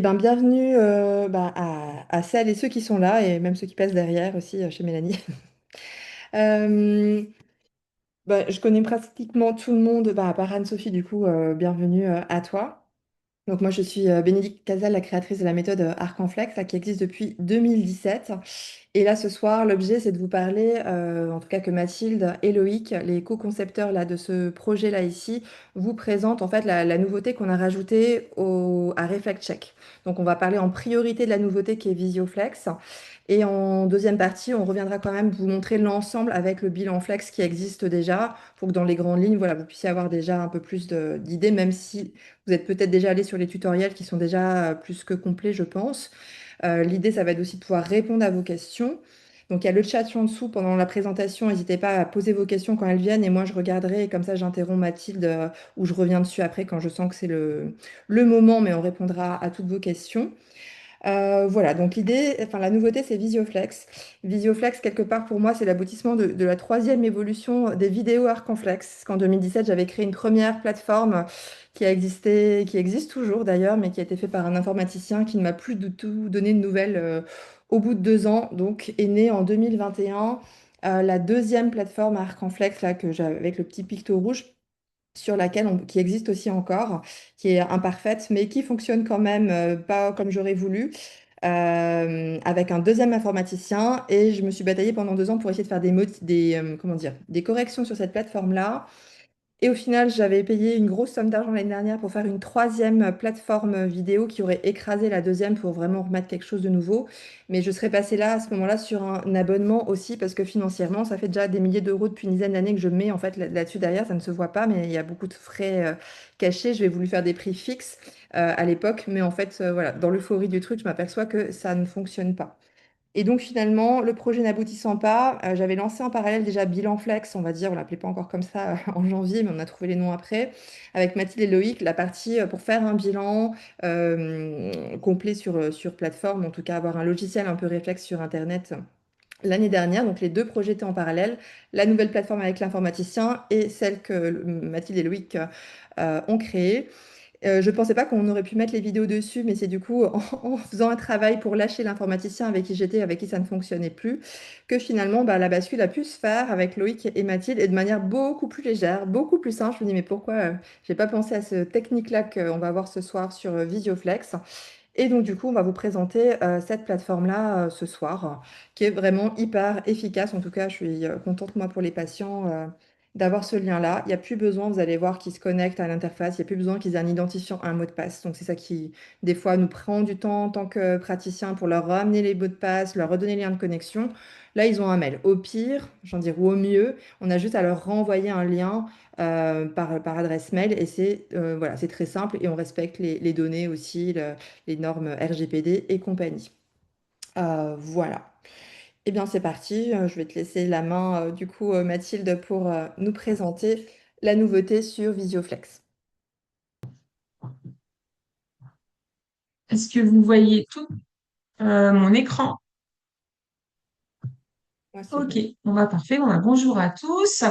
Bienvenue à celles et ceux qui sont là et même ceux qui passent derrière aussi chez Mélanie. Euh, je connais pratiquement tout le monde, à part Anne-Sophie, du coup, bienvenue à toi. Donc moi, je suis Bénédicte Casal, la créatrice de la méthode Arc en Flex, là, qui existe depuis 2017. Et là, ce soir, l'objet, c'est de vous parler, en tout cas que Mathilde et Loïc, les co-concepteurs là, de ce projet-là ici, vous présentent en fait la nouveauté qu'on a rajoutée à Reflect Check. Donc on va parler en priorité de la nouveauté qui est VisioFlex. Et en deuxième partie, on reviendra quand même vous montrer l'ensemble avec le bilan Flex qui existe déjà, pour que dans les grandes lignes, voilà, vous puissiez avoir déjà un peu plus d'idées, même si vous êtes peut-être déjà allé sur les tutoriels qui sont déjà plus que complets, je pense. L'idée, ça va être aussi de pouvoir répondre à vos questions. Donc, il y a le chat en dessous pendant la présentation. N'hésitez pas à poser vos questions quand elles viennent et moi, je regarderai et comme ça, j'interromps Mathilde ou je reviens dessus après quand je sens que c'est le moment, mais on répondra à toutes vos questions. Voilà, donc l'idée, enfin la nouveauté, c'est VisioFlex. VisioFlex, quelque part, pour moi, c'est l'aboutissement de la troisième évolution des vidéos Arc en Flex. Parce qu'en 2017, j'avais créé une première plateforme qui a existé, qui existe toujours d'ailleurs, mais qui a été fait par un informaticien qui ne m'a plus du tout donné de nouvelles au bout de 2 ans. Donc, est née en 2021 la deuxième plateforme Arc en Flex, là, que j'avais avec le petit picto rouge sur laquelle qui existe aussi encore, qui est imparfaite, mais qui fonctionne quand même pas comme j'aurais voulu, avec un deuxième informaticien. Et je me suis bataillée pendant 2 ans pour essayer de faire comment dire, des corrections sur cette plateforme-là. Et au final, j'avais payé une grosse somme d'argent l'année dernière pour faire une troisième plateforme vidéo qui aurait écrasé la deuxième pour vraiment remettre quelque chose de nouveau. Mais je serais passée là, à ce moment-là, sur un abonnement aussi parce que financièrement, ça fait déjà des milliers d'euros depuis une dizaine d'années que je mets en fait là-dessus derrière. Ça ne se voit pas, mais il y a beaucoup de frais cachés. Je vais voulu faire des prix fixes à l'époque, mais en fait, voilà, dans l'euphorie du truc, je m'aperçois que ça ne fonctionne pas. Et donc finalement, le projet n'aboutissant pas, j'avais lancé en parallèle déjà Bilan Flex, on va dire, on l'appelait pas encore comme ça en janvier, mais on a trouvé les noms après, avec Mathilde et Loïc, la partie pour faire un bilan complet sur plateforme, en tout cas avoir un logiciel un peu réflexe sur Internet l'année dernière. Donc les deux projets étaient en parallèle, la nouvelle plateforme avec l'informaticien et celle que Mathilde et Loïc ont créée. Je ne pensais pas qu'on aurait pu mettre les vidéos dessus, mais c'est du coup en faisant un travail pour lâcher l'informaticien avec qui j'étais, avec qui ça ne fonctionnait plus, que finalement la bascule a pu se faire avec Loïc et Mathilde et de manière beaucoup plus légère, beaucoup plus simple. Je me dis, mais pourquoi j'ai pas pensé à cette technique-là qu'on va voir ce soir sur Visioflex? Et donc, du coup, on va vous présenter cette plateforme-là ce soir, qui est vraiment hyper efficace. En tout cas, je suis contente, moi, pour les patients, d'avoir ce lien-là. Il n'y a plus besoin, vous allez voir, qu'ils se connectent à l'interface. Il n'y a plus besoin qu'ils aient un identifiant, un mot de passe. Donc, c'est ça qui, des fois, nous prend du temps en tant que praticien pour leur ramener les mots de passe, leur redonner les liens de connexion. Là, ils ont un mail. Au pire, j'en dirais, ou au mieux, on a juste à leur renvoyer un lien par adresse mail et c'est voilà, c'est très simple et on respecte les données aussi, les normes RGPD et compagnie. Voilà. Eh bien, c'est parti. Je vais te laisser la main, du coup, Mathilde, pour nous présenter la nouveauté sur Visioflex. Est-ce que vous voyez tout mon écran? Moi, c'est Ok, bon. on va parfait. Bon, bah, bonjour à tous.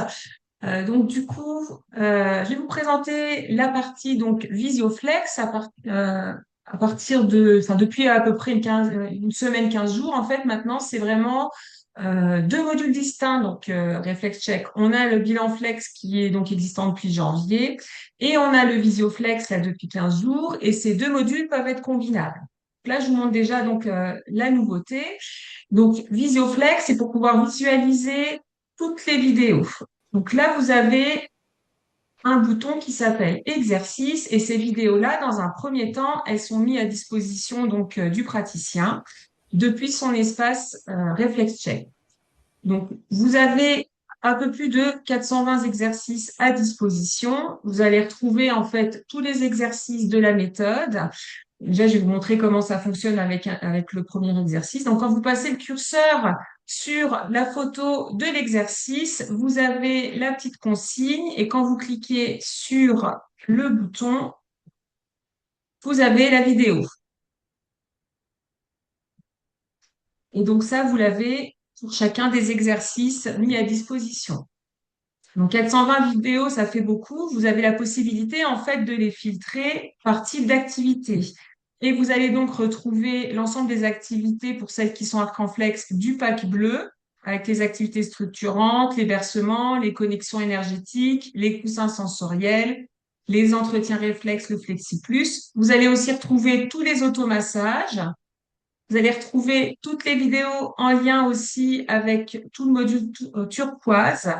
Donc du coup, je vais vous présenter la partie donc Visioflex à partir enfin depuis à peu près une semaine, 15 jours en fait. Maintenant, c'est vraiment deux modules distincts. Donc Reflex Check, on a le bilan Flex qui est donc existant depuis janvier et on a le Visioflex là depuis 15 jours et ces deux modules peuvent être combinables. Là, je vous montre déjà donc la nouveauté. Donc, Visioflex, c'est pour pouvoir visualiser toutes les vidéos. Donc là, vous avez un bouton qui s'appelle Exercice et ces vidéos-là, dans un premier temps, elles sont mises à disposition donc du praticien depuis son espace Reflex Check. Donc, vous avez un peu plus de 420 exercices à disposition. Vous allez retrouver en fait tous les exercices de la méthode. Déjà, je vais vous montrer comment ça fonctionne avec le premier exercice. Donc, quand vous passez le curseur sur la photo de l'exercice, vous avez la petite consigne et quand vous cliquez sur le bouton, vous avez la vidéo. Et donc ça, vous l'avez pour chacun des exercices mis à disposition. Donc 420 vidéos, ça fait beaucoup. Vous avez la possibilité en fait de les filtrer par type d'activité. Et vous allez donc retrouver l'ensemble des activités pour celles qui sont Arcanflex du pack bleu, avec les activités structurantes, les bercements, les connexions énergétiques, les coussins sensoriels, les entretiens réflexes, le Flexi Plus. Vous allez aussi retrouver tous les automassages. Vous allez retrouver toutes les vidéos en lien aussi avec tout le module turquoise,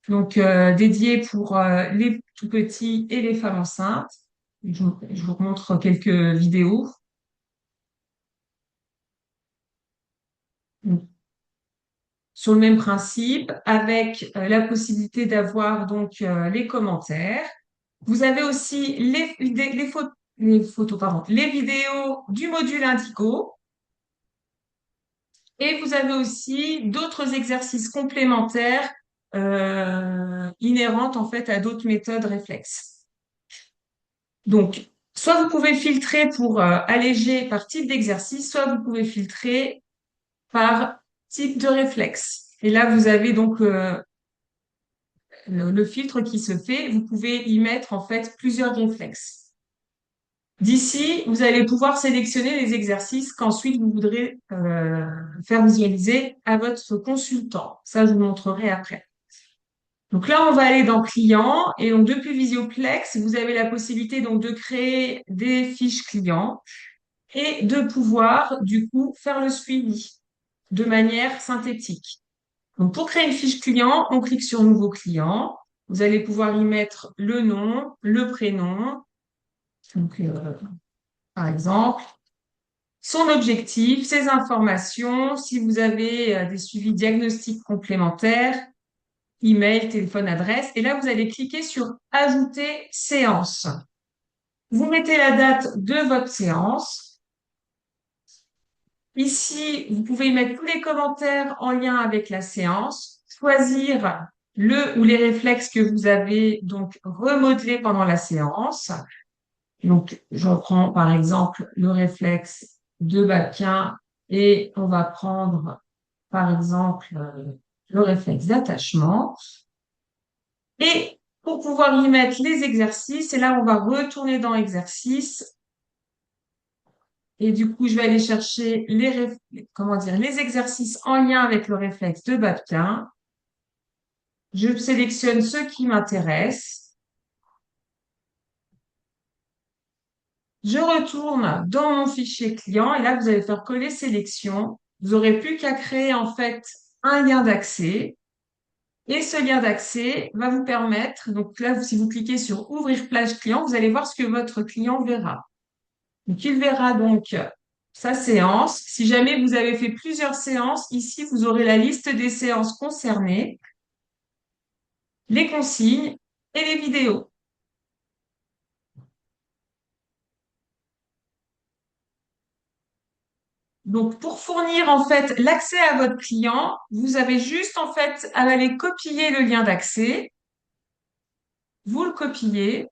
donc dédié pour les tout petits et les femmes enceintes. Je vous montre quelques vidéos. Sur le même principe, avec la possibilité d'avoir donc les commentaires. Vous avez aussi les photos, pardon, les vidéos du module Indigo. Et vous avez aussi d'autres exercices complémentaires inhérentes en fait à d'autres méthodes réflexes. Donc, soit vous pouvez filtrer pour alléger par type d'exercice, soit vous pouvez filtrer par type de réflexe. Et là, vous avez donc le filtre qui se fait. Vous pouvez y mettre en fait plusieurs réflexes. D'ici, vous allez pouvoir sélectionner les exercices qu'ensuite vous voudrez faire visualiser à votre consultant. Ça, je vous montrerai après. Donc là, on va aller dans Client et donc depuis Visioplex, vous avez la possibilité donc de créer des fiches clients et de pouvoir du coup faire le suivi de manière synthétique. Donc pour créer une fiche client, on clique sur Nouveau client. Vous allez pouvoir y mettre le nom, le prénom, donc par exemple son objectif, ses informations, si vous avez des suivis diagnostiques complémentaires, email, téléphone, adresse. Et là, vous allez cliquer sur Ajouter séance. Vous mettez la date de votre séance. Ici, vous pouvez y mettre tous les commentaires en lien avec la séance, choisir le ou les réflexes que vous avez donc remodelés pendant la séance. Donc, je reprends par exemple le réflexe de Baquin et on va prendre par exemple le réflexe d'attachement. Et pour pouvoir y mettre les exercices, et là on va retourner dans exercices et du coup je vais aller chercher comment dire, les exercices en lien avec le réflexe de Babkin. Je sélectionne ceux qui m'intéressent. Je retourne dans mon fichier client et là, vous allez faire coller sélection. Vous n'aurez plus qu'à créer en fait un lien d'accès. Et ce lien d'accès va vous permettre, donc là, si vous cliquez sur Ouvrir plage client, vous allez voir ce que votre client verra. Donc, il verra donc sa séance. Si jamais vous avez fait plusieurs séances, ici, vous aurez la liste des séances concernées, les consignes et les vidéos. Donc, pour fournir en fait l'accès à votre client, vous avez juste en fait à aller copier le lien d'accès, vous le copiez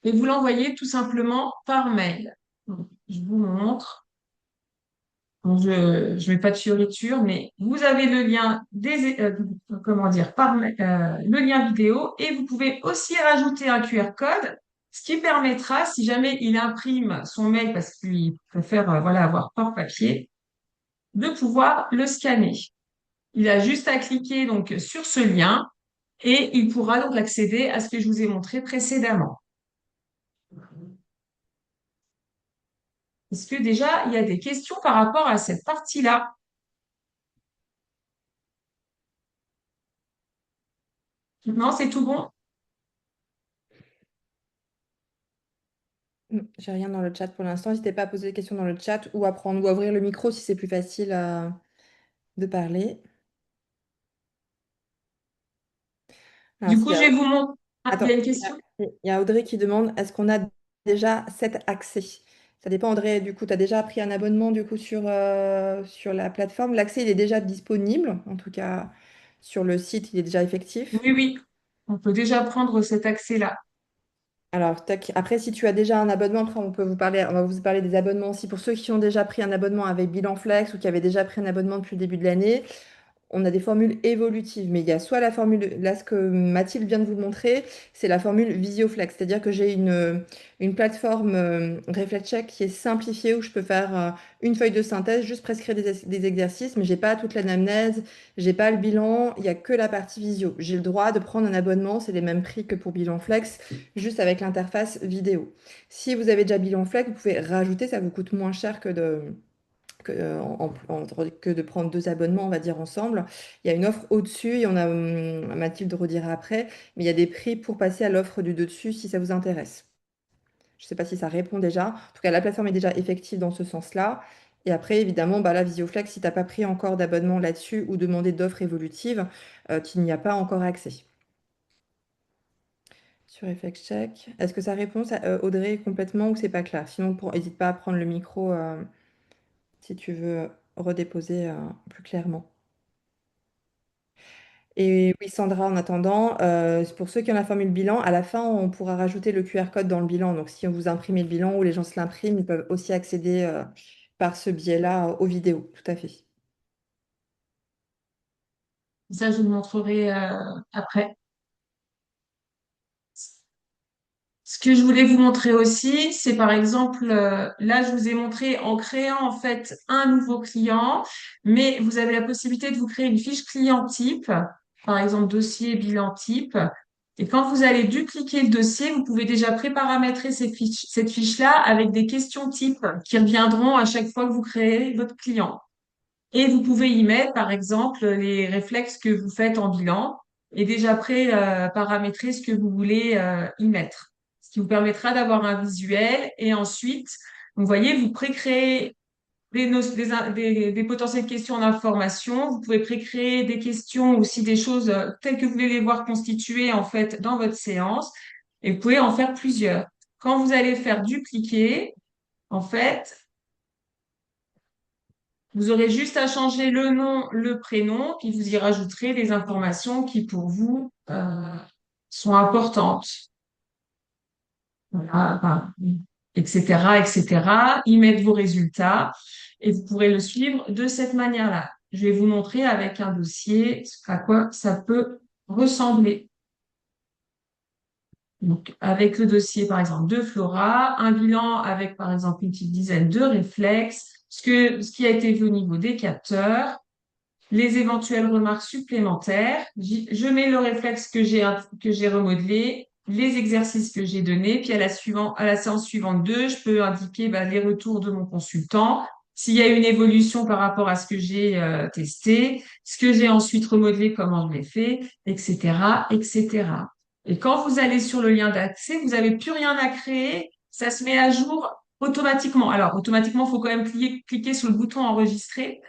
et vous l'envoyez tout simplement par mail. Donc, je vous montre. Bon, je ne mets pas de fioriture, mais vous avez le lien comment dire, le lien vidéo et vous pouvez aussi rajouter un QR code, ce qui permettra, si jamais il imprime son mail parce qu'il préfère voilà, avoir par papier, de pouvoir le scanner. Il a juste à cliquer donc sur ce lien et il pourra donc accéder à ce que je vous ai montré précédemment. Est-ce que déjà il y a des questions par rapport à cette partie-là? Non, c'est tout bon? J'ai rien dans le chat pour l'instant. N'hésitez pas à poser des questions dans le chat ou à prendre ou à ouvrir le micro si c'est plus facile de parler. Alors, Du s'il coup, y je a... vais vous montrer. Ah, il y Attends, a une question? il y a Audrey qui demande est-ce qu'on a déjà cet accès? Ça dépend, Audrey. Du coup, tu as déjà pris un abonnement du coup, sur la plateforme. L'accès, il est déjà disponible. En tout cas, sur le site, il est déjà effectif. Oui, oui. On peut déjà prendre cet accès-là. Alors, tac. Après, si tu as déjà un abonnement, après, on va vous parler des abonnements aussi pour ceux qui ont déjà pris un abonnement avec Bilan Flex ou qui avaient déjà pris un abonnement depuis le début de l'année. on a des formules évolutives, mais il y a soit la formule, là ce que Mathilde vient de vous montrer, c'est la formule Visioflex, c'est-à-dire que j'ai une plateforme ReflexCheck qui est simplifiée où je peux faire une feuille de synthèse, juste prescrire des exercices, mais j'ai pas toute l'anamnèse, j'ai pas le bilan, il y a que la partie visio. J'ai le droit de prendre un abonnement, c'est les mêmes prix que pour Bilan Flex, juste avec l'interface vidéo. Si vous avez déjà Bilan Flex, vous pouvez rajouter, ça vous coûte moins cher que de prendre deux abonnements, on va dire, ensemble. Il y a une offre au-dessus, et on a, Mathilde redira après, mais il y a des prix pour passer à l'offre du dessus si ça vous intéresse. Je ne sais pas si ça répond déjà. En tout cas, la plateforme est déjà effective dans ce sens-là. Et après, évidemment, bah, la Visioflex, si tu n'as pas pris encore d'abonnement là-dessus ou demandé d'offres évolutives, tu n'y as pas encore accès. Sur FXCheck. Est-ce que ça répond, Audrey, complètement ou c'est pas clair? Sinon, n'hésite pas à prendre le micro si tu veux redéposer plus clairement. Et oui, Sandra, en attendant, pour ceux qui ont la formule bilan, à la fin, on pourra rajouter le QR code dans le bilan. Donc, si on vous imprime le bilan ou les gens se l'impriment, ils peuvent aussi accéder par ce biais-là aux vidéos. Tout à fait. Ça, je vous montrerai après. Ce que je voulais vous montrer aussi, c'est par exemple, là, je vous ai montré en créant en fait un nouveau client, mais vous avez la possibilité de vous créer une fiche client type, par exemple dossier bilan type. Et quand vous allez dupliquer le dossier, vous pouvez déjà préparamétrer cette fiche-là avec des questions types qui reviendront à chaque fois que vous créez votre client. Et vous pouvez y mettre, par exemple, les réflexes que vous faites en bilan et déjà paramétrer ce que vous voulez y mettre. Ce qui vous permettra d'avoir un visuel et ensuite, vous voyez, vous pré-créez des potentielles questions d'information. Vous pouvez pré-créer des questions aussi des choses telles que vous voulez les voir constituées en fait dans votre séance et vous pouvez en faire plusieurs. Quand vous allez faire dupliquer, en fait, vous aurez juste à changer le nom, le prénom, puis vous y rajouterez les informations qui pour vous sont importantes. Voilà, enfin, etc., etc. Y mettre vos résultats et vous pourrez le suivre de cette manière-là. Je vais vous montrer avec un dossier à quoi ça peut ressembler. Donc, avec le dossier, par exemple, de Flora, un bilan avec, par exemple, une petite dizaine de réflexes, ce qui a été vu au niveau des capteurs, les éventuelles remarques supplémentaires. Je mets le réflexe que j'ai remodelé, les exercices que j'ai donnés, puis à la séance suivante 2, je peux indiquer les retours de mon consultant, s'il y a une évolution par rapport à ce que j'ai testé, ce que j'ai ensuite remodelé, comment je l'ai fait, etc., etc. Et quand vous allez sur le lien d'accès, vous n'avez plus rien à créer, ça se met à jour automatiquement. Alors, automatiquement, il faut quand même cliquer sur le bouton enregistrer.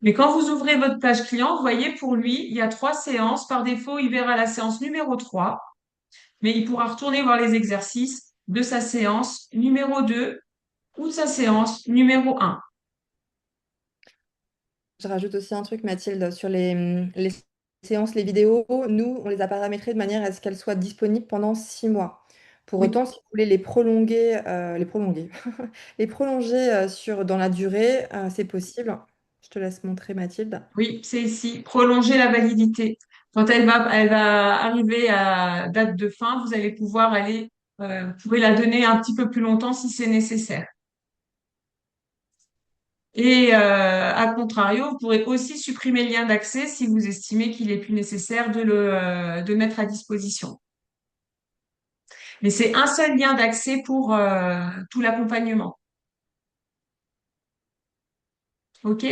Mais quand vous ouvrez votre page client, vous voyez, pour lui, il y a 3 séances. Par défaut, il verra la séance numéro 3, mais il pourra retourner voir les exercices de sa séance numéro 2 ou de sa séance numéro 1. Je rajoute aussi un truc, Mathilde, sur les séances, les vidéos. Nous, on les a paramétrées de manière à ce qu'elles soient disponibles pendant 6 mois. Pour Oui, autant, si vous voulez les prolonger dans la durée, c'est possible. Je te laisse montrer, Mathilde. oui, c'est ici. Prolonger la validité. Quand elle va arriver à date de fin, vous allez pouvoir vous pouvez la donner un petit peu plus longtemps si c'est nécessaire. Et à contrario, vous pourrez aussi supprimer le lien d'accès si vous estimez qu'il est plus nécessaire de le mettre à disposition. Mais c'est un seul lien d'accès pour tout l'accompagnement. OK?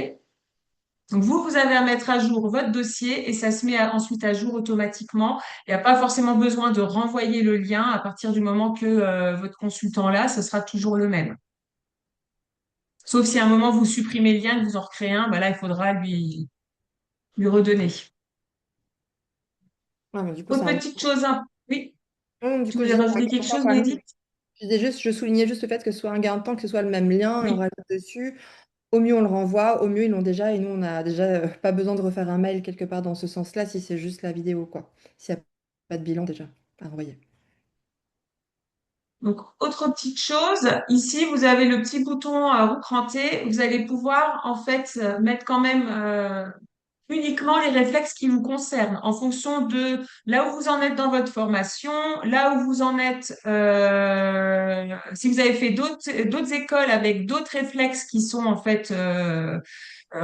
Donc vous avez à mettre à jour votre dossier et ça se met ensuite à jour automatiquement. Il n'y a pas forcément besoin de renvoyer le lien à partir du moment que votre consultant là, ce sera toujours le même. Sauf si à un moment vous supprimez le lien et que vous en recréez un, là, il faudra lui redonner. Ouais, mais du coup, Autre petite chose, oui, Du tu coup, je voulais disais, c'est un rajouter gain quelque de temps chose, quand même. Mehdi? Je soulignais juste le fait que ce soit un gain de temps, que ce soit le même lien, et on Oui. rajoute dessus. Au mieux, on le renvoie, au mieux, ils l'ont déjà, et nous, on n'a déjà pas besoin de refaire un mail quelque part dans ce sens-là, si c'est juste la vidéo, quoi. S'il n'y a pas de bilan déjà à renvoyer. Donc, autre petite chose, ici, vous avez le petit bouton roue crantée. Vous allez pouvoir, en fait, mettre quand même uniquement les réflexes qui vous concernent en fonction de là où vous en êtes dans votre formation, là où vous en êtes, si vous avez fait d'autres écoles avec d'autres réflexes qui sont en fait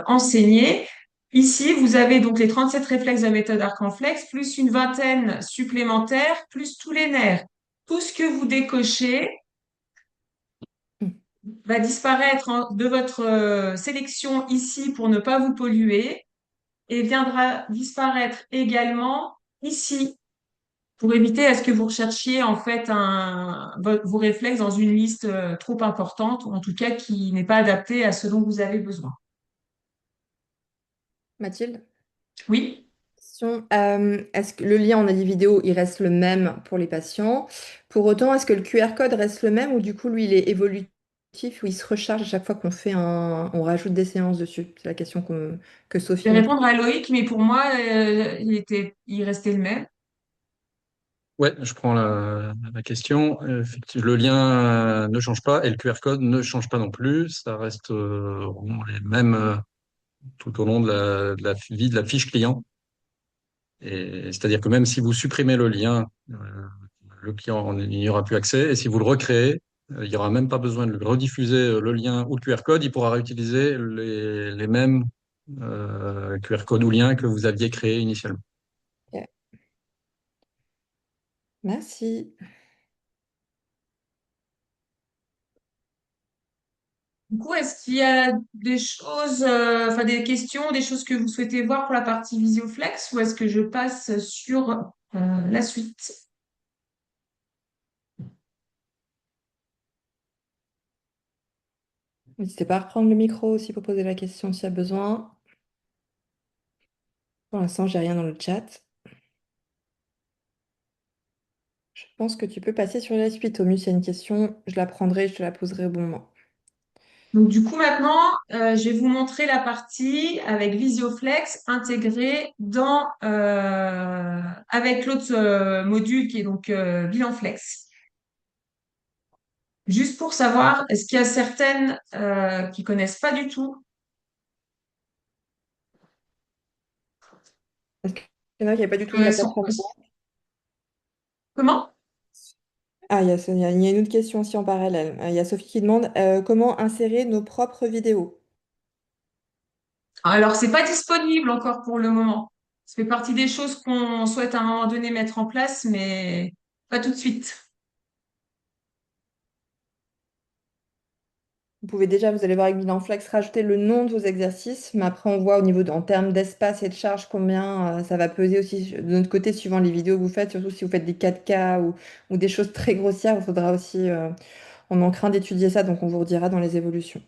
enseignés. Ici, vous avez donc les 37 réflexes de la méthode Arcanflex, plus une vingtaine supplémentaires, plus tous les nerfs. Tout ce que vous décochez va disparaître de votre sélection ici pour ne pas vous polluer et viendra disparaître également ici pour éviter à ce que vous recherchiez en fait vos réflexes dans une liste trop importante ou en tout cas qui n'est pas adaptée à ce dont vous avez besoin. Mathilde? Oui. Question. Est-ce que le lien, on a dit vidéo, il reste le même pour les patients? Pour autant, est-ce que le QR code reste le même ou du coup, lui, il est évolutif ou il se recharge à chaque fois qu'on fait on rajoute des séances dessus? C'est la question que Je Sophie vais nous pose. répondre à Loïc, mais pour moi, il restait le même. Ouais, je prends la question. Effectivement, le lien ne change pas et le QR code ne change pas non plus. Ça reste vraiment les mêmes tout au long de la vie de la fiche client. Et c'est-à-dire que même si vous supprimez le lien, le client n'y aura plus accès. Et si vous le recréez, il n'y aura même pas besoin de lui rediffuser le lien ou le QR code. Il pourra réutiliser les mêmes QR codes ou liens que vous aviez créés initialement. Ok. Merci. Du coup, est-ce qu'il y a des choses, enfin des questions, des choses que vous souhaitez voir pour la partie Visioflex ou est-ce que je passe sur la suite? N'hésitez pas à reprendre le micro aussi pour poser la question s'il y a besoin. Pour l'instant, j'ai rien dans le chat. Je pense que tu peux passer sur la suite. Au mieux, s'il y a une question, je la prendrai, je te la poserai au bon moment. Donc du coup maintenant, je vais vous montrer la partie avec Visioflex intégrée dans avec l'autre module qui est donc Bilanflex. Juste pour savoir, est-ce qu'il y a certaines qui connaissent pas du tout? Est-ce qu'il y en a qui n'avaient pas du tout la euh, sont- plateforme? Comment? Ah, il y a une autre question aussi en parallèle. Il y a Sophie qui demande comment insérer nos propres vidéos. Alors, c'est pas disponible encore pour le moment. Ça fait partie des choses qu'on souhaite à un moment donné mettre en place, mais pas tout de suite. Vous pouvez déjà, vous allez voir avec Bilanflex, rajouter le nom de vos exercices, mais après on voit au niveau en termes d'espace et de charge combien ça va peser aussi de notre côté suivant les vidéos que vous faites, surtout si vous faites des 4K ou des choses très grossières, il faudra aussi, on est en train d'étudier ça, donc on vous redira dans les évolutions.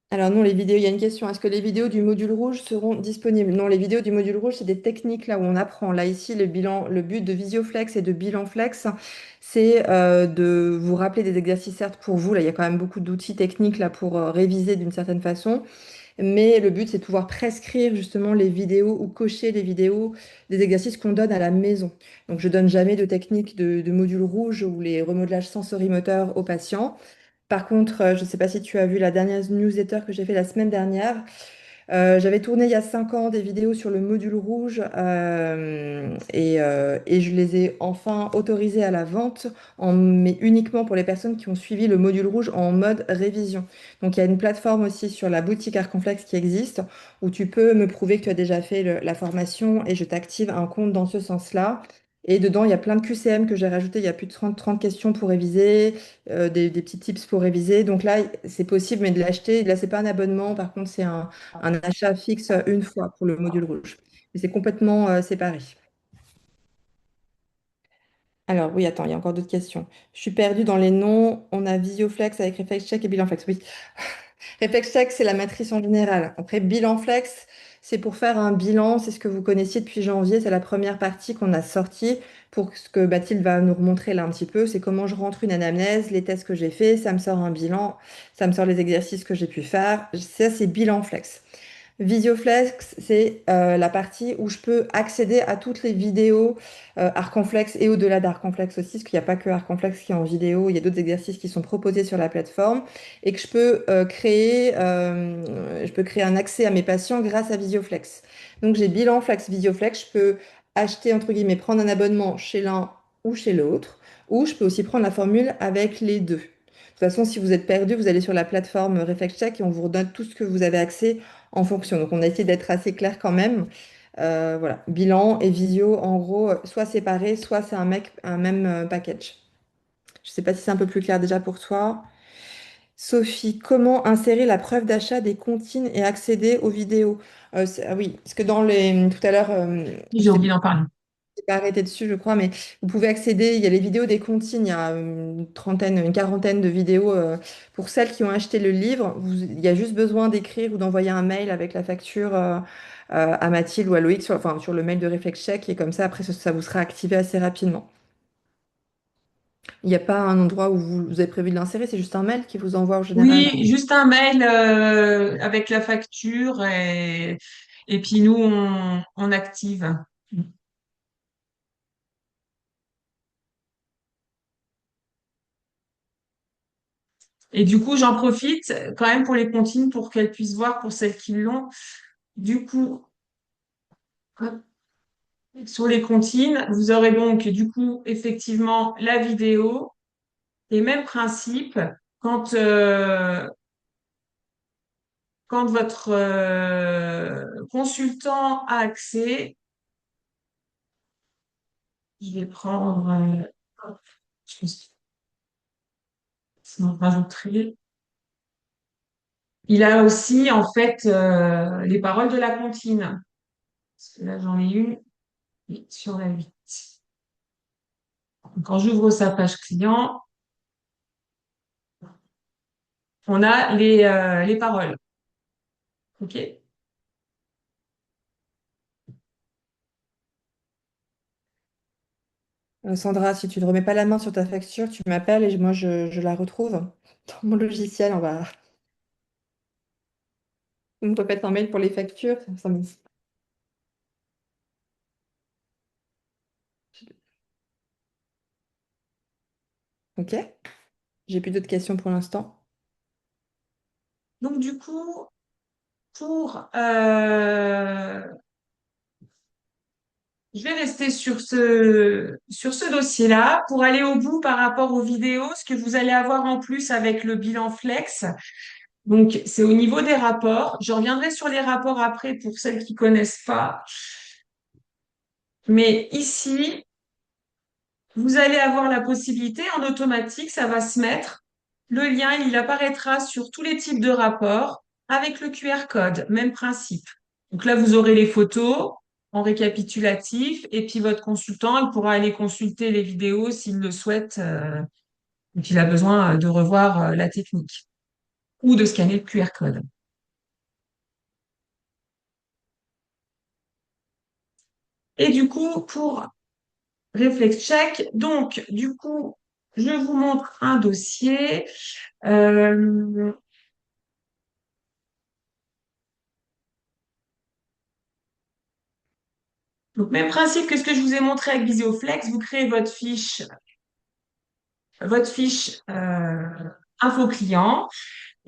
Alors non, les vidéos, il y a une question. Est-ce que les vidéos du module rouge seront disponibles? Non, les vidéos du module rouge, c'est des techniques là où on apprend. Là, ici, le but de Visioflex et de Bilanflex, c'est de vous rappeler des exercices, certes pour vous. Là, il y a quand même beaucoup d'outils techniques là pour réviser d'une certaine façon. Mais le but, c'est de pouvoir prescrire justement les vidéos ou cocher les vidéos des exercices qu'on donne à la maison. Donc, je donne jamais de technique de module rouge ou les remodelages sensorimoteurs aux patients. Par contre, je ne sais pas si tu as vu la dernière newsletter que j'ai fait la semaine dernière. J'avais tourné il y a 5 ans des vidéos sur le module rouge et je les ai enfin autorisées à la vente, mais uniquement pour les personnes qui ont suivi le module rouge en mode révision. Donc il y a une plateforme aussi sur la boutique Arconflex qui existe où tu peux me prouver que tu as déjà fait la formation et je t'active un compte dans ce sens-là. Et dedans, il y a plein de QCM que j'ai rajouté. Il y a plus de 30 questions pour réviser, des petits tips pour réviser. Donc là, c'est possible, mais de l'acheter. Là, c'est pas un abonnement. Par contre, c'est un achat fixe une fois pour le module rouge. Mais c'est complètement séparé. Alors oui, attends, il y a encore d'autres questions. Je suis perdue dans les noms. On a Visioflex avec ReflexCheck et Bilanflex. Oui, ReflexCheck, c'est la matrice en général. Après, Bilanflex, c'est pour faire un bilan. C'est ce que vous connaissiez depuis janvier. C'est la première partie qu'on a sortie pour ce que Mathilde va nous remontrer là un petit peu. C'est comment je rentre une anamnèse, les tests que j'ai faits, ça me sort un bilan, ça me sort les exercices que j'ai pu faire. Ça, c'est Bilanflex. Visioflex, c'est la partie où je peux accéder à toutes les vidéos Arcanflex et au-delà d'Arcanflex aussi, parce qu'il n'y a pas que Arcanflex qui est en vidéo, il y a d'autres exercices qui sont proposés sur la plateforme et que je peux créer un accès à mes patients grâce à Visioflex. Donc j'ai Bilan Flex, Visioflex, je peux acheter, entre guillemets, prendre un abonnement chez l'un ou chez l'autre, ou je peux aussi prendre la formule avec les deux. De toute façon, si vous êtes perdu, vous allez sur la plateforme ReflexCheck et on vous redonne tout ce que vous avez accès en fonction. Donc, on a essayé d'être assez clair quand même. Voilà, bilan et visio, en gros, soit séparés, soit c'est un même package. Je ne sais pas si c'est un peu plus clair déjà pour toi. Sophie, comment insérer la preuve d'achat des comptines et accéder aux vidéos? Ah oui, parce que tout à l'heure, J'ai oublié d'en parler. j'ai pas arrêté dessus, je crois, mais vous pouvez accéder. Il y a les vidéos des comptines, il y a une trentaine, une quarantaine de vidéos pour celles qui ont acheté le livre. Il y a juste besoin d'écrire ou d'envoyer un mail avec la facture à Mathilde ou à Loïc enfin, sur le mail de ReflexCheck et comme ça, après, ça vous sera activé assez rapidement. Il n'y a pas un endroit où vous avez prévu de l'insérer, c'est juste un mail qui vous envoie en général. Oui, juste un mail avec la facture et puis nous, on active. Et du coup, j'en profite quand même pour les comptines pour qu'elles puissent voir pour celles qui l'ont. Du coup, hop, sur les comptines, vous aurez donc du coup effectivement la vidéo et même principe quand quand votre consultant a accès. Je vais prendre, hop, je vais sinon rajouter. Il a aussi en fait les paroles de la comptine. Parce que là j'en ai une sur la 8. Quand j'ouvre sa page client, on a les paroles. OK? Sandra, si tu ne remets pas la main sur ta facture, tu m'appelles et moi je la retrouve dans mon logiciel. Vous me refaites un mail pour les factures. Ok? J'ai plus d'autres questions pour l'instant. Donc du coup, pour je vais rester sur ce dossier-là pour aller au bout par rapport aux vidéos, ce que vous allez avoir en plus avec le bilan Flex. Donc, c'est au niveau des rapports. Je reviendrai sur les rapports après pour celles qui connaissent pas. Mais ici, vous allez avoir la possibilité en automatique, ça va se mettre. Le lien, il apparaîtra sur tous les types de rapports avec le QR code, même principe. Donc là, vous aurez les photos en récapitulatif et puis votre consultant, il pourra aller consulter les vidéos s'il le souhaite et qu'il a besoin de revoir la technique ou de scanner le QR code. Et du coup, pour Réflexe check. Donc, du coup, je vous montre un dossier. Euh, donc, même principe que ce que je vous ai montré avec Visioflex. Vous créez votre fiche info client.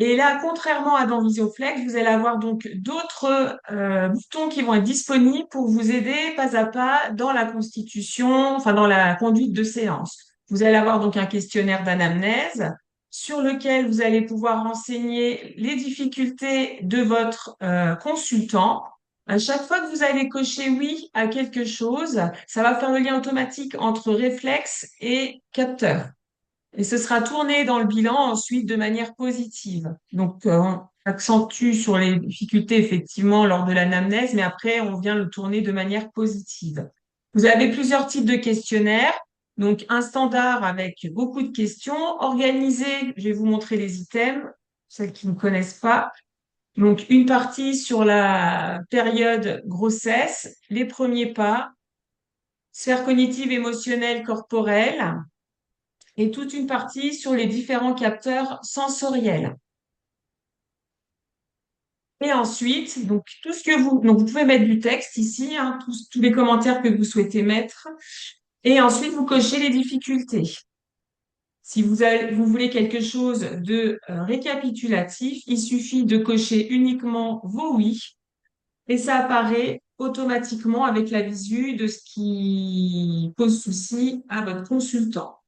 Et là, contrairement à dans Visioflex, vous allez avoir donc d'autres boutons qui vont être disponibles pour vous aider pas à pas dans la constitution, enfin dans la conduite de séance. Vous allez avoir donc un questionnaire d'anamnèse sur lequel vous allez pouvoir renseigner les difficultés de votre consultant. À chaque fois que vous allez cocher oui à quelque chose, ça va faire le lien automatique entre réflexe et capteur. Et ce sera tourné dans le bilan ensuite de manière positive. Donc, on accentue sur les difficultés effectivement lors de l'anamnèse, mais après, on vient le tourner de manière positive. Vous avez plusieurs types de questionnaires. Donc, un standard avec beaucoup de questions, organisé, je vais vous montrer les items, celles qui ne connaissent pas. Donc, une partie sur la période grossesse, les premiers pas, sphère cognitive, émotionnelle, corporelle et toute une partie sur les différents capteurs sensoriels. Et ensuite, donc vous pouvez mettre du texte ici, hein, tous les commentaires que vous souhaitez mettre. Et ensuite, vous cochez les difficultés. Si vous voulez quelque chose de récapitulatif, il suffit de cocher uniquement vos oui et ça apparaît automatiquement avec la visu de ce qui pose souci à votre consultant.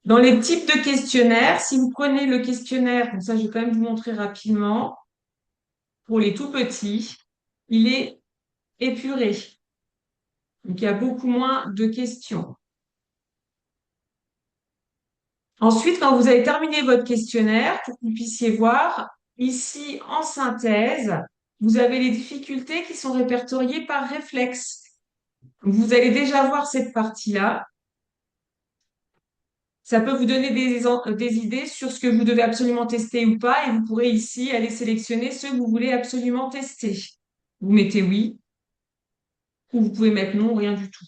Dans les types de questionnaires, si vous prenez le questionnaire, donc ça je vais quand même vous montrer rapidement, pour les tout petits, il est épuré. Donc il y a beaucoup moins de questions. Ensuite, quand vous avez terminé votre questionnaire, pour que vous puissiez voir, ici en synthèse, vous avez les difficultés qui sont répertoriées par réflexe. Vous allez déjà voir cette partie-là. Ça peut vous donner des idées sur ce que vous devez absolument tester ou pas, et vous pourrez ici aller sélectionner ceux que vous voulez absolument tester. Vous mettez oui, ou vous pouvez mettre non, rien du tout.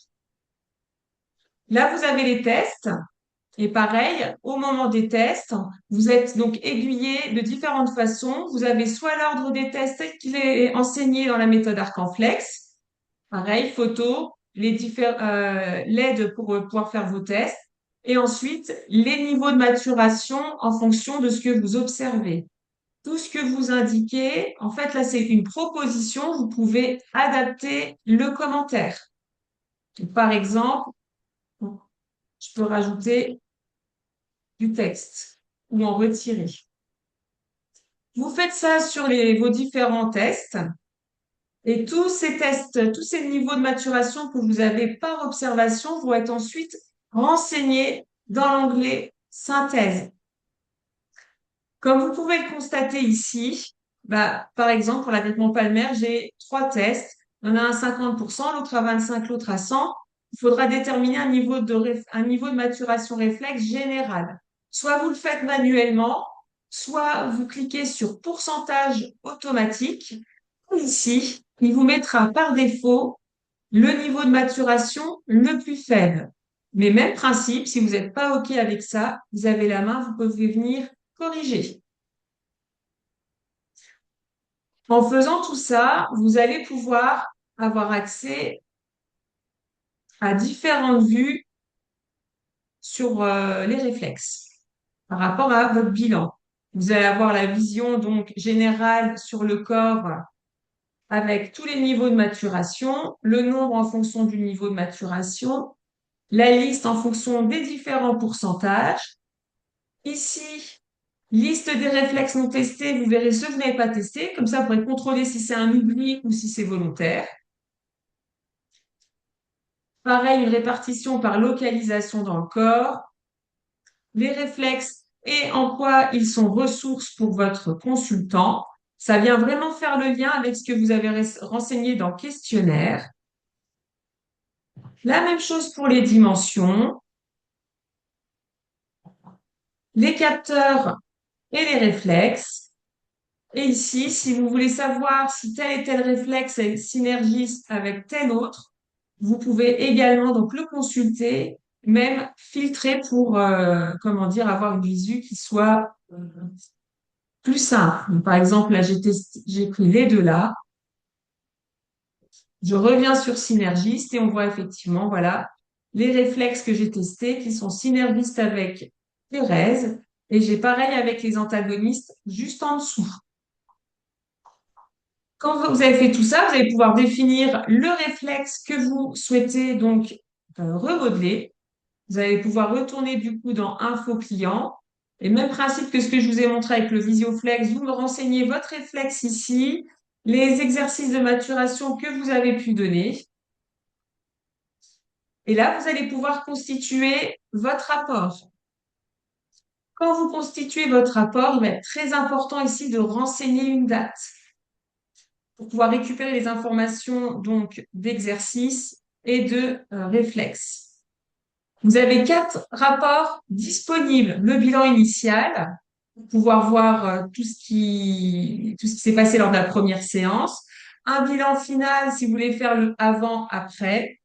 Là, vous avez les tests. Et pareil, au moment des tests, vous êtes donc aiguillé de différentes façons. Vous avez soit l'ordre des tests qui est enseigné dans la méthode Arcanflex, pareil, photo, l'aide pour pouvoir faire vos tests, et ensuite les niveaux de maturation en fonction de ce que vous observez. Tout ce que vous indiquez, en fait, là, c'est une proposition, vous pouvez adapter le commentaire. Par exemple, je peux rajouter du texte ou en retirer. Vous faites ça sur vos différents tests et tous ces tests, tous ces niveaux de maturation que vous avez par observation vont être ensuite renseignés dans l'onglet synthèse. Comme vous pouvez le constater ici, par exemple, pour l'agrégement palmaire, j'ai 3 tests. Il y en a un à 50%, l'autre à 25%, l'autre à 100%. Il faudra déterminer un niveau de maturation réflexe général. Soit vous le faites manuellement, soit vous cliquez sur pourcentage automatique. Ici, il vous mettra par défaut le niveau de maturation le plus faible. Mais même principe, si vous n'êtes pas OK avec ça, vous avez la main, vous pouvez venir corriger. En faisant tout ça, vous allez pouvoir avoir accès à différentes vues sur les réflexes par rapport à votre bilan. Vous allez avoir la vision donc générale sur le corps avec tous les niveaux de maturation, le nombre en fonction du niveau de maturation, la liste en fonction des différents pourcentages. Ici, liste des réflexes non testés, vous verrez ceux que vous n'avez pas testés, comme ça vous pourrez contrôler si c'est un oubli ou si c'est volontaire. Pareil, une répartition par localisation dans le corps, les réflexes et en quoi ils sont ressources pour votre consultant. Ça vient vraiment faire le lien avec ce que vous avez renseigné dans le questionnaire. La même chose pour les dimensions, les capteurs et les réflexes. Et ici, si vous voulez savoir si tel et tel réflexe est synergiste avec tel autre, vous pouvez également donc le consulter, même filtrer pour avoir une visu qui soit plus simple. Donc, par exemple, là j'ai pris les deux là. Je reviens sur synergiste et on voit effectivement voilà les réflexes que j'ai testés qui sont synergistes avec Thérèse et j'ai pareil avec les antagonistes juste en dessous. Quand vous avez fait tout ça, vous allez pouvoir définir le réflexe que vous souhaitez donc remodeler. Vous allez pouvoir retourner du coup dans Info client. Et même principe que ce que je vous ai montré avec le Visioflex, vous me renseignez votre réflexe ici, les exercices de maturation que vous avez pu donner. Et là, vous allez pouvoir constituer votre rapport. Quand vous constituez votre rapport, il va être très important ici de renseigner une date pour pouvoir récupérer les informations donc d'exercice et de réflexe. Vous avez 4 rapports disponibles. Le bilan initial, pour pouvoir voir tout ce qui s'est passé lors de la première séance. Un bilan final si vous voulez faire le avant-après.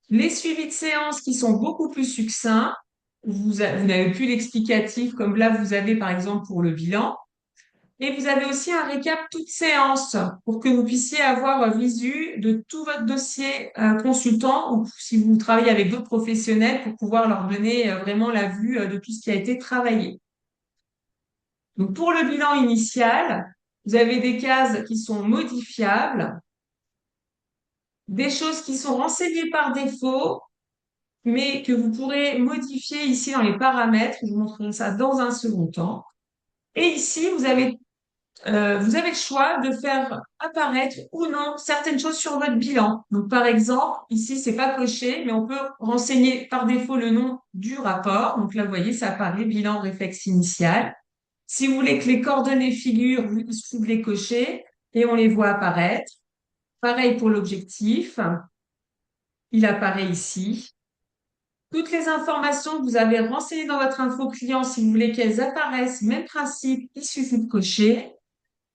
Les suivis de séance qui sont beaucoup plus succincts. Vous n'avez plus l'explicatif comme là vous avez par exemple pour le bilan. Et vous avez aussi un récap toute séance pour que vous puissiez avoir visu de tout votre dossier consultant ou si vous travaillez avec d'autres professionnels pour pouvoir leur donner vraiment la vue de tout ce qui a été travaillé. Donc, pour le bilan initial, vous avez des cases qui sont modifiables, des choses qui sont renseignées par défaut, mais que vous pourrez modifier ici dans les paramètres. Je vous montrerai ça dans un second temps. Et ici, vous avez le choix de faire apparaître ou non certaines choses sur votre bilan. Donc, par exemple, ici, c'est pas coché, mais on peut renseigner par défaut le nom du rapport. Donc là, vous voyez, ça apparaît, bilan réflexe initial. Si vous voulez que les coordonnées figurent, vous les cochez et on les voit apparaître. Pareil pour l'objectif, il apparaît ici. Toutes les informations que vous avez renseignées dans votre info client, si vous voulez qu'elles apparaissent, même principe, il suffit de cocher.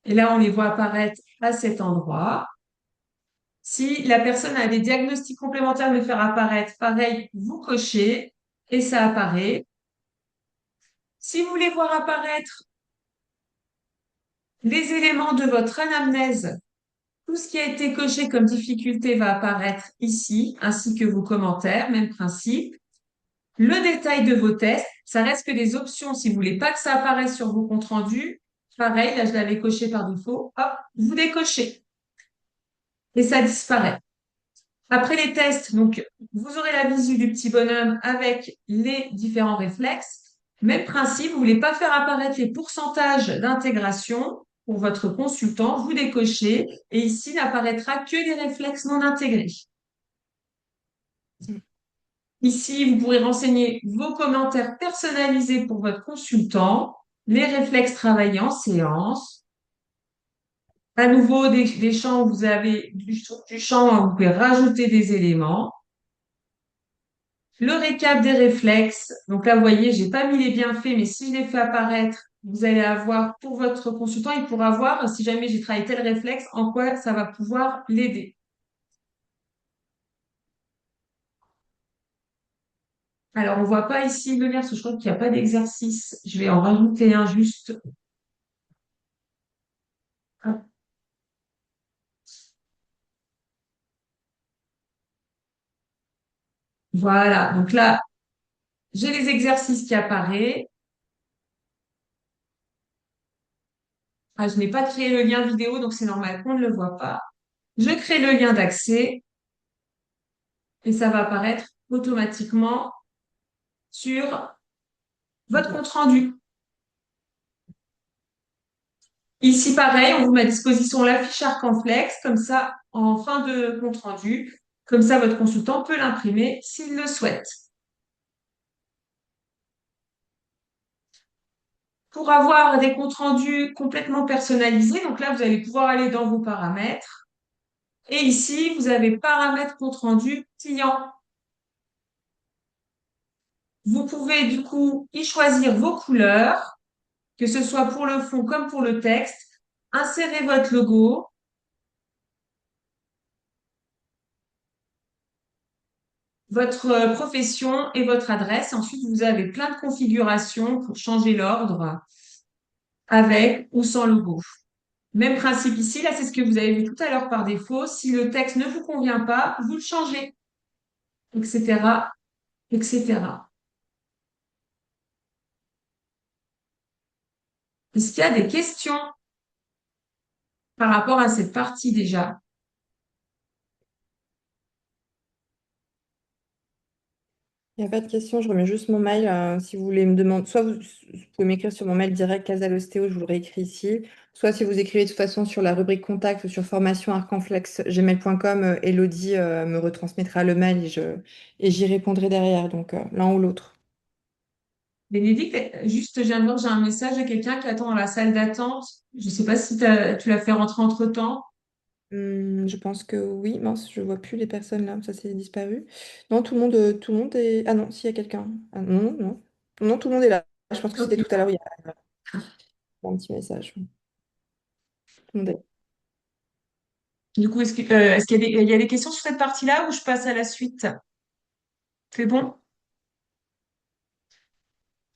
Et là, on les voit apparaître à cet endroit. Si la personne a des diagnostics complémentaires à me faire apparaître, pareil, vous cochez et ça apparaît. Si vous voulez voir apparaître les éléments de votre anamnèse, tout ce qui a été coché comme difficulté va apparaître ici, ainsi que vos commentaires, même principe. Le détail de vos tests, ça reste que des options. Si vous voulez pas que ça apparaisse sur vos comptes rendus, pareil, là je l'avais coché par défaut, hop, vous décochez et ça disparaît. Après les tests, donc vous aurez la visu du petit bonhomme avec les différents réflexes. Même principe, vous voulez pas faire apparaître les pourcentages d'intégration pour votre consultant, vous décochez et ici n'apparaîtra que les réflexes non intégrés. Ici, vous pourrez renseigner vos commentaires personnalisés pour votre consultant, les réflexes travaillés en séance. À nouveau, des champs où vous avez du champ où vous pouvez rajouter des éléments. Le récap des réflexes. Donc là, vous voyez, j'ai pas mis les bienfaits, mais si je les fais apparaître, vous allez avoir pour votre consultant, il pourra voir si jamais j'ai travaillé tel réflexe, en quoi ça va pouvoir l'aider. Alors, on voit pas ici le lien, parce que je crois qu'il n'y a pas d'exercice. Je vais en rajouter un juste. Hop. Voilà. Donc là, j'ai les exercices qui apparaissent. Ah, je n'ai pas créé le lien vidéo, donc c'est normal qu'on ne le voit pas. Je crée le lien d'accès et ça va apparaître automatiquement sur votre compte rendu. Ici, pareil, on vous met à disposition la fiche Arcanflex, comme ça, en fin de compte rendu. Comme ça, votre consultant peut l'imprimer s'il le souhaite. Pour avoir des comptes rendus complètement personnalisés, donc là, vous allez pouvoir aller dans vos paramètres. Et ici, vous avez paramètres compte rendu client. Vous pouvez du coup y choisir vos couleurs, que ce soit pour le fond comme pour le texte. Insérez votre logo. Votre profession et votre adresse. Ensuite, vous avez plein de configurations pour changer l'ordre avec ou sans logo. Même principe ici, là, c'est ce que vous avez vu tout à l'heure par défaut. Si le texte ne vous convient pas, vous le changez, etc., etc. Est-ce qu'il y a des questions par rapport à cette partie déjà? Il n'y a pas de question, je remets juste mon mail. Si vous voulez me demander, soit vous pouvez m'écrire sur mon mail direct Casalostéo, je vous le réécris ici. Soit si vous écrivez de toute façon sur la rubrique contact ou sur formation@arcanflexgmail.com, Elodie me retransmettra le mail et j'y répondrai derrière. Donc l'un ou l'autre. Bénédicte, juste, je viens de voir, j'ai un message de quelqu'un qui attend dans la salle d'attente. Je ne sais pas si tu l'as fait rentrer entre-temps. Je pense que oui, mince, je vois plus les personnes là, ça s'est disparu. Non, tout le monde est. Ah non, s'il y a quelqu'un. Ah, non, non. Non, tout le monde est là. Je pense que c'était tout à l'heure, il y a un petit message. Tout le monde est. Du coup, est-ce qu'il y a il y a des questions sur cette partie-là ou je passe à la suite? C'est bon?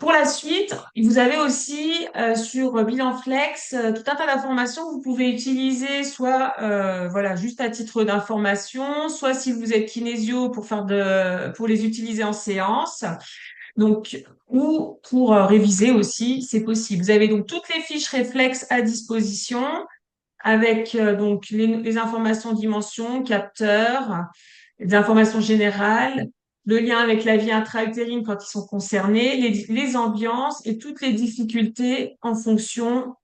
Pour la suite, vous avez aussi sur Bilan Flex tout un tas d'informations que vous pouvez utiliser, soit voilà juste à titre d'information, soit si vous êtes kinésio pour les utiliser en séance. Donc, ou pour réviser aussi, c'est possible. Vous avez donc toutes les fiches réflexes à disposition avec donc les informations dimensions, capteurs, les informations générales, le lien avec la vie intra-utérine quand ils sont concernés, les ambiances et toutes les difficultés en fonction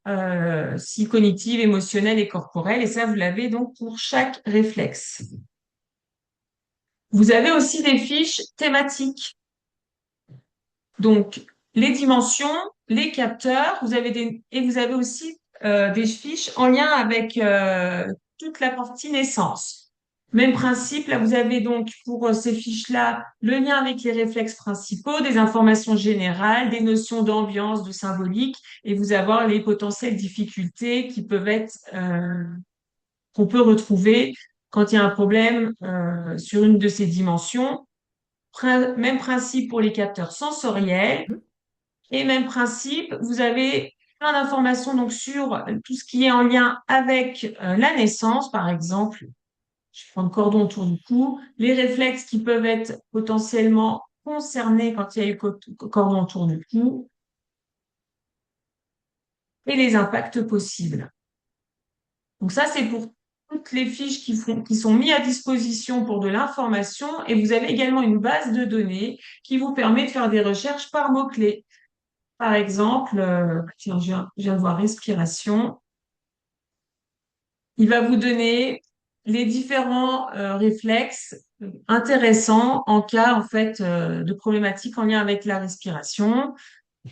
si cognitives, émotionnelles et corporelles. Et ça, vous l'avez donc pour chaque réflexe. Vous avez aussi des fiches thématiques. Donc, les dimensions, les capteurs, vous avez aussi des fiches en lien avec toute la partie naissance. Même principe, là, vous avez donc pour ces fiches-là le lien avec les réflexes principaux, des informations générales, des notions d'ambiance, de symbolique, et vous avez les potentielles difficultés qui peuvent être qu'on peut retrouver quand il y a un problème sur une de ces dimensions. Même principe pour les capteurs sensoriels. Et même principe, vous avez plein d'informations donc sur tout ce qui est en lien avec la naissance, par exemple. Je prends le cordon autour du cou, les réflexes qui peuvent être potentiellement concernés quand il y a eu cordon autour du cou et les impacts possibles. Donc ça, c'est pour toutes les fiches qui sont mises à disposition pour de l'information et vous avez également une base de données qui vous permet de faire des recherches par mots-clés. Par exemple, tiens, je viens de voir respiration. Il va vous donner les différents réflexes intéressants en cas en fait de problématiques en lien avec la respiration.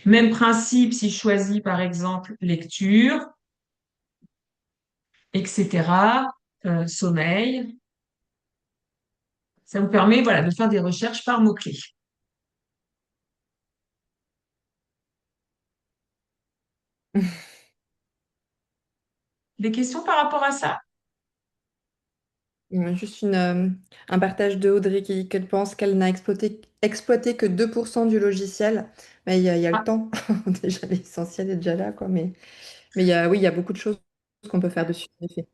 Même principe si je choisis par exemple lecture, etc. Sommeil. Ça vous permet voilà de faire des recherches par mots-clés. Des questions par rapport à ça? Juste un partage de Audrey qui dit qu'elle pense qu'elle n'a exploité que 2% du logiciel. Mais il y a le temps. Déjà, l'essentiel est déjà là, quoi. Mais oui, il y a beaucoup de choses qu'on peut faire dessus, en effet.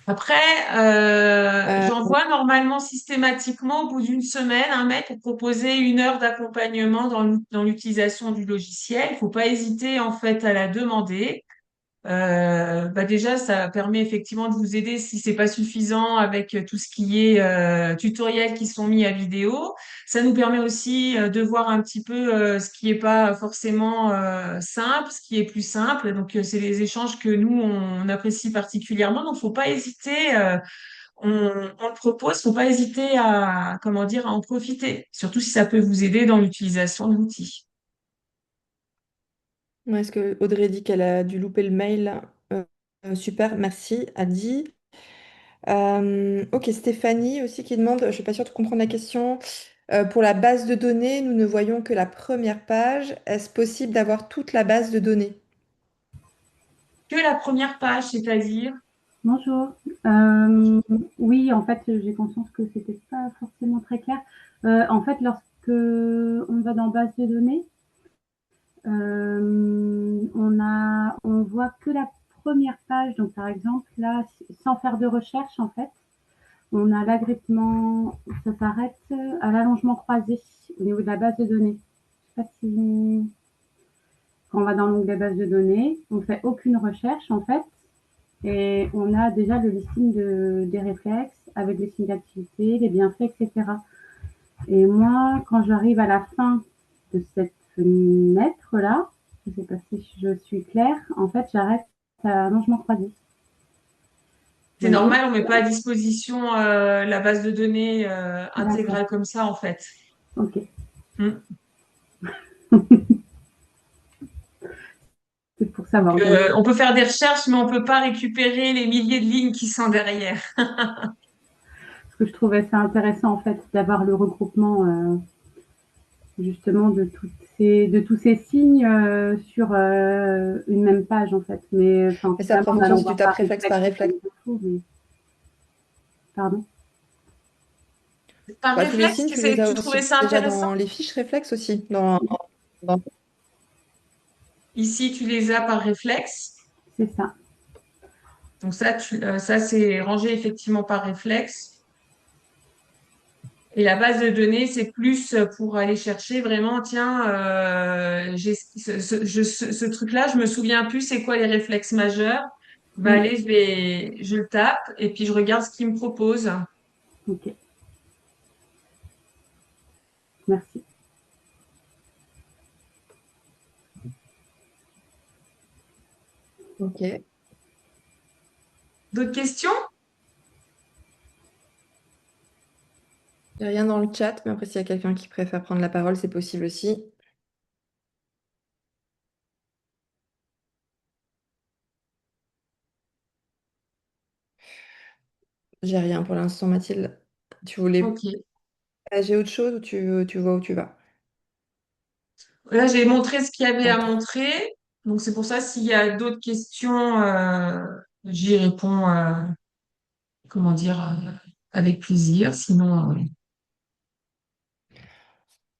Après, Euh, j'envoie normalement systématiquement au bout d'une semaine un mail pour proposer 1 heure d'accompagnement dans l'utilisation du logiciel. Il faut pas hésiter en fait à la demander. Déjà, ça permet effectivement de vous aider si c'est pas suffisant avec tout ce qui est tutoriels qui sont mis à vidéo. Ça nous permet aussi de voir un petit peu ce qui est pas forcément simple, ce qui est plus simple. Donc, c'est des échanges que nous on apprécie particulièrement. Donc, faut pas hésiter. On le propose, faut pas hésiter à comment dire à en profiter, surtout si ça peut vous aider dans l'utilisation de l'outil. Est-ce que Audrey dit qu'elle a dû louper le mail? Super, merci, Adi. Ok, Stéphanie aussi qui demande, je ne suis pas sûre de comprendre la question. Pour la base de données, nous ne voyons que la première page. Est-ce possible d'avoir toute la base de données? Que la première page, c'est-à-dire. Bonjour. Oui, en fait, j'ai conscience que c'était pas forcément très clair. En fait, lorsque on va dans base de données, on voit que la première page. Donc, par exemple, là, sans faire de recherche, en fait, on a l'agrippement, ça s'arrête à l'allongement croisé au niveau de la base de données. Je sais pas si quand on va dans l'onglet base de données, on fait aucune recherche, en fait. Et on a déjà le listing des réflexes avec les signes d'activité, les bienfaits, etc. Et moi, quand j'arrive à la fin de cette fenêtre-là, je ne sais pas si je suis claire, en fait, j'arrête à allongement croisé. C'est Vous voyez? normal, on met pas à disposition la base de données D'accord. intégrale comme ça, en fait. Ok. Mm. C'est pour savoir. Donc, On peut faire des recherches, mais on peut pas récupérer les milliers de lignes qui sont derrière. parce que je trouvais ça intéressant, en fait, d'avoir le regroupement, justement, de tous ces signes sur une même page, en fait. Mais, enfin, Et ça finalement, prend en en fonction allant si tu voir tapes par réflexe réflexe, par c'est pas réflexe. tout, mais... Pardon. Par Bah, tous les réflexe, signes, tu les as tu trouvais aussi ça déjà intéressant? dans les fiches réflexes aussi. Ici, tu les as par réflexe. C'est ça. Donc ça c'est rangé effectivement par réflexe. Et la base de données, c'est plus pour aller chercher vraiment, tiens, j'ai ce truc-là, je me souviens plus, c'est quoi les réflexes majeurs. Bah Mm. allez, je le tape et puis je regarde ce qu'il me propose. Ok, merci. Ok. D'autres questions? Il n'y a rien dans le chat, mais après, s'il y a quelqu'un qui préfère prendre la parole, c'est possible aussi. J'ai rien pour l'instant, Mathilde. Tu voulais Ok. partager autre chose ou tu vois où tu vas? Là, j'ai montré ce qu'il y avait à Ok. montrer. Donc c'est pour ça, s'il y a d'autres questions, j'y réponds, comment dire, avec plaisir. Sinon,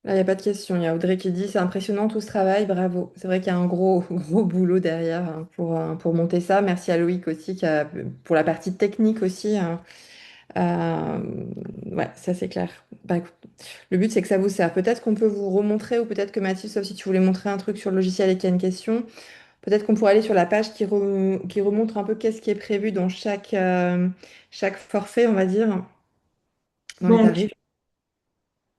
Là, il n'y a pas de question. Il y a Audrey qui dit, c'est impressionnant tout ce travail, bravo. C'est vrai qu'il y a un gros, gros boulot derrière hein, pour monter ça. Merci à Loïc aussi pour la partie technique aussi. Hein. Euh, ouais, ça c'est clair. Bah, écoute, le but c'est que ça vous sert. Peut-être qu'on peut vous remontrer ou peut-être que Mathilde, sauf si tu voulais montrer un truc sur le logiciel et qu'il y a une question, peut-être qu'on pourrait aller sur la page qui remontre un peu qu'est-ce qui est prévu dans chaque forfait, on va dire, dans les donc, tarifs.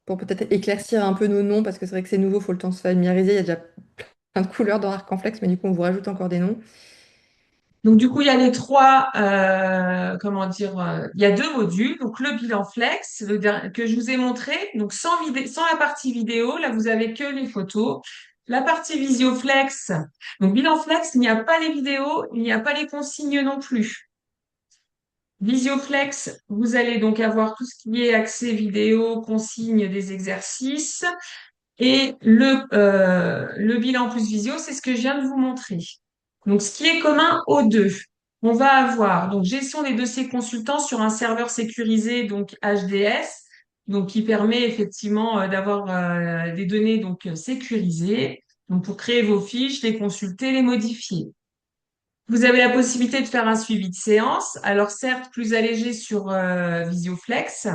Pour peut-être éclaircir un peu nos noms, parce que c'est vrai que c'est nouveau, il faut le temps de se familiariser. Il y a déjà plein de couleurs dans Arcanflex, mais du coup, on vous rajoute encore des noms. donc, du coup, il y a les trois, comment dire, il y a deux modules. Donc, le bilan flex, que je vous ai montré. Donc, sans la partie vidéo, là, vous avez que les photos. La partie visioflex. Donc, bilan flex, il n'y a pas les vidéos, il n'y a pas les consignes non plus. Visioflex, vous allez donc avoir tout ce qui est accès vidéo, consignes des exercices. Et le bilan plus visio, c'est ce que je viens de vous montrer. Donc, ce qui est commun aux deux, on va avoir donc gestion des dossiers consultants sur un serveur sécurisé, donc HDS, donc qui permet effectivement d'avoir des données donc sécurisées, donc pour créer vos fiches, les consulter, les modifier. Vous avez la possibilité de faire un suivi de séance, alors certes plus allégé sur Visioflex,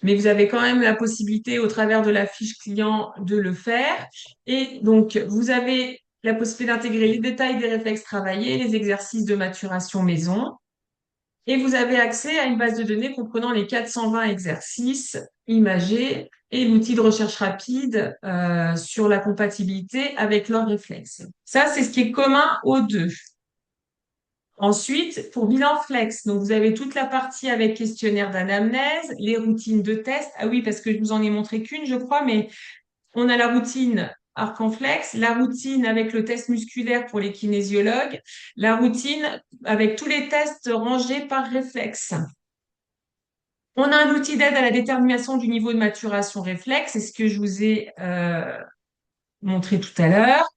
mais vous avez quand même la possibilité, au travers de la fiche client, de le faire. Et donc, vous avez la possibilité d'intégrer les détails des réflexes travaillés, les exercices de maturation maison. Et vous avez accès à une base de données comprenant les 420 exercices imagés et l'outil de recherche rapide sur la compatibilité avec leurs réflexes. Ça, c'est ce qui est commun aux deux. Ensuite, pour bilan flex, donc vous avez toute la partie avec questionnaire d'anamnèse, les routines de test. Ah oui, parce que je vous en ai montré qu'une, je crois, mais on a la routine Arcanflex, la routine avec le test musculaire pour les kinésiologues, la routine avec tous les tests rangés par réflexe. On a un outil d'aide à la détermination du niveau de maturation réflexe, c'est ce que je vous ai montré tout à l'heure.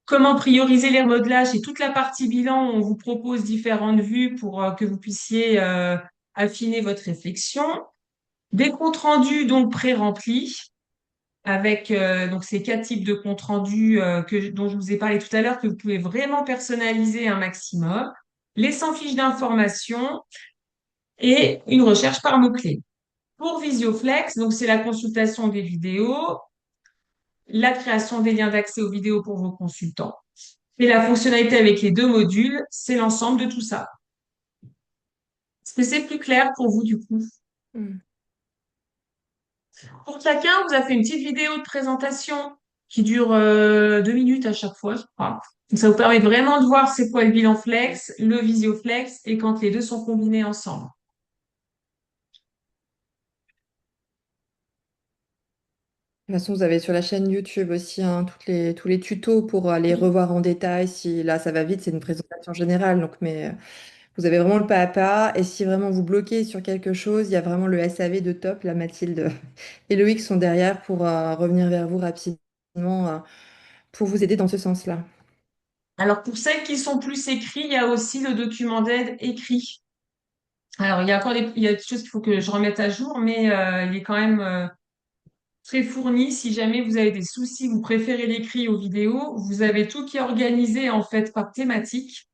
Comment prioriser les remodelages et toute la partie bilan, on vous propose différentes vues pour que vous puissiez affiner votre réflexion. Des comptes rendus donc pré-remplis avec donc ces quatre types de comptes rendus dont je vous ai parlé tout à l'heure que vous pouvez vraiment personnaliser un maximum. Les 100 fiches d'information et une recherche par mots-clés. Pour Visioflex, donc c'est la consultation des vidéos, la création des liens d'accès aux vidéos pour vos consultants. Et la fonctionnalité avec les deux modules, c'est l'ensemble de tout ça. Est-ce que c'est plus clair pour vous du coup? Hmm. Pour chacun, on vous a fait une petite vidéo de présentation qui dure 2 minutes à chaque fois, je crois. Donc, ça vous permet vraiment de voir c'est quoi le bilan flex, le visioflex et quand les deux sont combinés ensemble. De toute façon, vous avez sur la chaîne YouTube aussi hein, tous les tutos pour aller revoir en détail. Si là, ça va vite, c'est une présentation générale. Donc, mais vous avez vraiment le pas à pas. Et si vraiment vous bloquez sur quelque chose, il y a vraiment le SAV de top. La Mathilde et Loïc sont derrière pour revenir vers vous rapidement pour vous aider dans ce sens-là. Alors pour celles qui sont plus écrits, il y a aussi le document d'aide écrit. Alors il y a encore il y a des choses qu'il faut que je remette à jour, mais il est quand même très fourni. Si jamais vous avez des soucis, vous préférez l'écrit aux vidéos, vous avez tout qui est organisé en fait par thématique.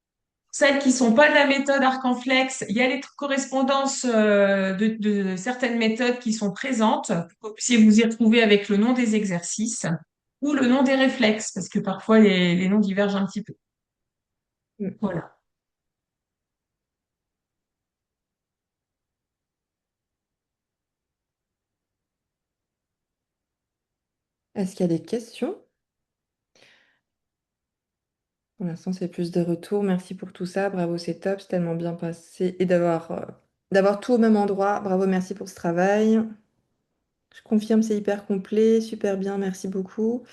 Celles qui sont pas de la méthode Arcanflex, il y a les correspondances de certaines méthodes qui sont présentes, pour que vous puissiez vous y retrouver avec le nom des exercices ou le nom des réflexes, parce que parfois les noms divergent un petit peu. Mm. Voilà. Est-ce qu'il y a des questions? Pour l'instant, c'est plus de retours. Merci pour tout ça. Bravo, c'est top. C'est tellement bien passé. Et d'avoir tout au même endroit. Bravo, merci pour ce travail. Je confirme, c'est hyper complet. Super bien, merci beaucoup.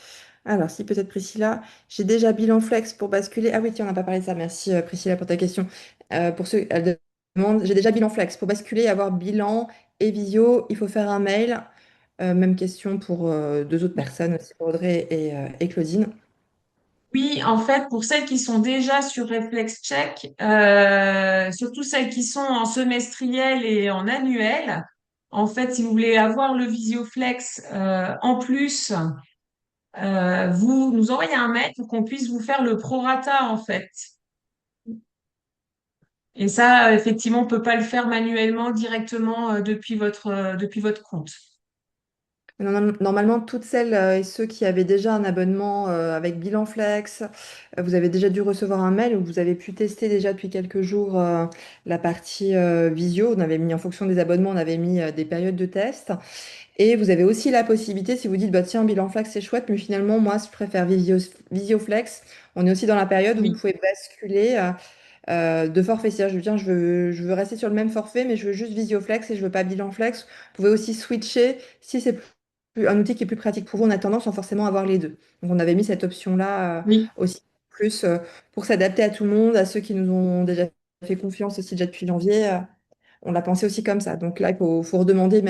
Alors, si peut-être Priscilla, j'ai déjà bilan flex pour basculer. Ah oui, tiens, on n'a pas parlé de ça. Merci Priscilla pour ta question. Pour ceux, elle demande, j'ai déjà bilan flex. Pour basculer et avoir bilan et visio, il faut faire un mail. Même question pour deux autres personnes aussi, pour Audrey et Claudine. Oui, en fait, pour celles qui sont déjà sur Reflex Check, surtout celles qui sont en semestriel et en annuel, en fait, si vous voulez avoir le Visioflex en plus, vous nous envoyez un mail pour qu'on puisse vous faire le prorata, en fait. Et ça, effectivement, on peut pas le faire manuellement directement depuis votre compte. Normalement, toutes celles et ceux qui avaient déjà un abonnement avec Bilan Flex, vous avez déjà dû recevoir un mail où vous avez pu tester déjà depuis quelques jours la partie visio. On avait mis, en fonction des abonnements, on avait mis des périodes de test. Et vous avez aussi la possibilité, si vous dites, bah, tiens, Bilan Flex, c'est chouette, mais finalement, moi, je préfère Visioflex. On est aussi dans la période où vous Oui, pouvez basculer de forfait. C'est-à-dire, je veux, tiens, je veux rester sur le même forfait, mais je veux juste Visioflex et je veux pas Bilan Flex. Vous pouvez aussi switcher si c'est un outil qui est plus pratique pour vous en attendant sans forcément avoir les deux. Donc on avait mis cette option-là oui. aussi plus pour s'adapter à tout le monde, à ceux qui nous ont déjà fait confiance aussi déjà depuis janvier. On l'a pensé aussi comme ça. Donc là, il faut redemander,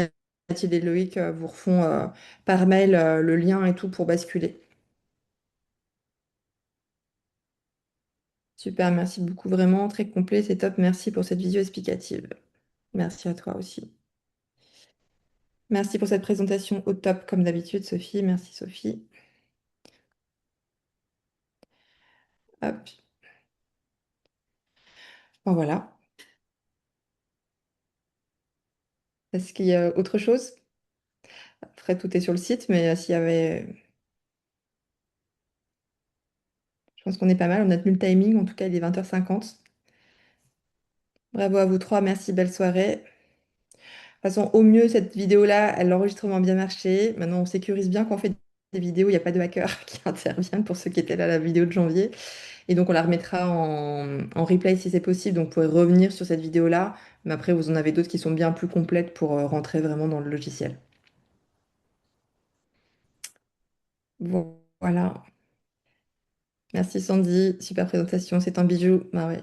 Mathilde et Loïc vous refont par mail le lien et tout pour basculer. Super, merci beaucoup, vraiment très complet, c'est top. Merci pour cette vidéo explicative. Merci à toi aussi. Merci pour cette présentation au top, comme d'habitude, Sophie. Merci, Sophie. Hop. Bon, voilà. Est-ce qu'il y a autre chose? Après, tout est sur le site, mais s'il y avait. Je pense qu'on est pas mal. On a tenu le timing. En tout cas, il est 20h50. Bravo à vous trois. Merci. Belle soirée. De toute façon, au mieux, cette vidéo-là, l'enregistrement a bien marché. Maintenant, on sécurise bien quand on fait des vidéos. Il n'y a pas de hackers qui interviennent pour ceux qui étaient là à la vidéo de janvier. Et donc, on la remettra en replay si c'est possible. Donc, vous pourrez revenir sur cette vidéo-là. Mais après, vous en avez d'autres qui sont bien plus complètes pour rentrer vraiment dans le logiciel. Bon, voilà. Merci Sandy. Super présentation. C'est un bijou. Ah ouais.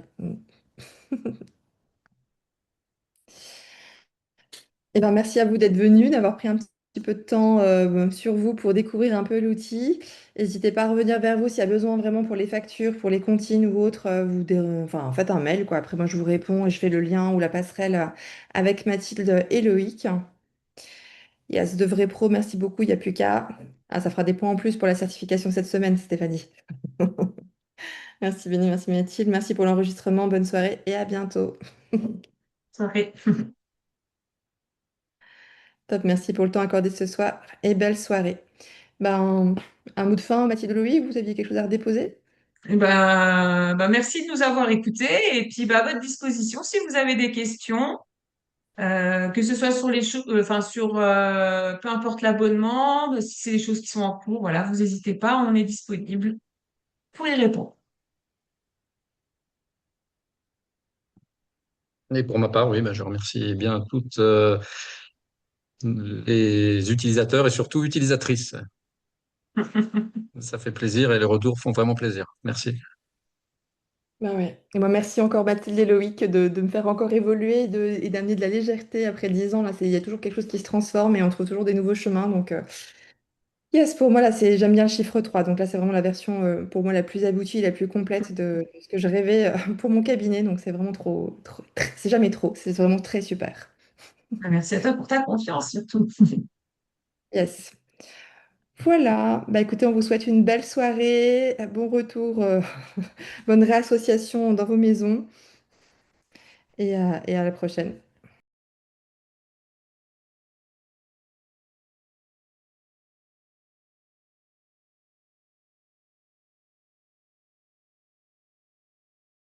Eh ben, merci à vous d'être venu, d'avoir pris un petit peu de temps sur vous pour découvrir un peu l'outil. N'hésitez pas à revenir vers vous s'il y a besoin vraiment pour les factures, pour les comptines ou autres. Enfin, faites un mail, quoi. Après, moi, je vous réponds et je fais le lien ou la passerelle avec Mathilde et Loïc. Yes, de vrai pro, merci beaucoup. Il n'y a plus qu'à. Ah, ça fera des points en plus pour la certification cette semaine, Stéphanie. Merci Béni, merci Mathilde. Merci pour l'enregistrement. Bonne soirée et à bientôt. Ça fait. Top, merci pour le temps accordé ce soir et belle soirée. Ben, un mot de fin, Mathilde Louis, vous aviez quelque chose à redéposer? Eh ben, merci de nous avoir écoutés et puis bah, à votre disposition si vous avez des questions, que ce soit sur les choses, enfin sur peu importe l'abonnement, si c'est des choses qui sont en cours, voilà, vous n'hésitez pas, on est disponible pour y répondre. Et pour ma part, oui, bah, je remercie bien toutes les utilisateurs et surtout utilisatrices. Ça fait plaisir et les retours font vraiment plaisir. Merci. Ben ouais. Et moi, merci encore Mathilde et Loïc de me faire encore évoluer et d'amener de la légèreté après 10 ans. Là, il y a toujours quelque chose qui se transforme et on trouve toujours des nouveaux chemins. Donc, yes, pour moi, là, j'aime bien le chiffre 3. Donc là, c'est vraiment la version, pour moi, la plus aboutie, la plus complète de ce que je rêvais pour mon cabinet. Donc, c'est vraiment c'est jamais trop. C'est vraiment très super. Merci à toi pour ta confiance surtout. Yes. Voilà, bah écoutez, on vous souhaite une belle soirée, bon retour, bonne réassociation dans vos maisons et à la prochaine.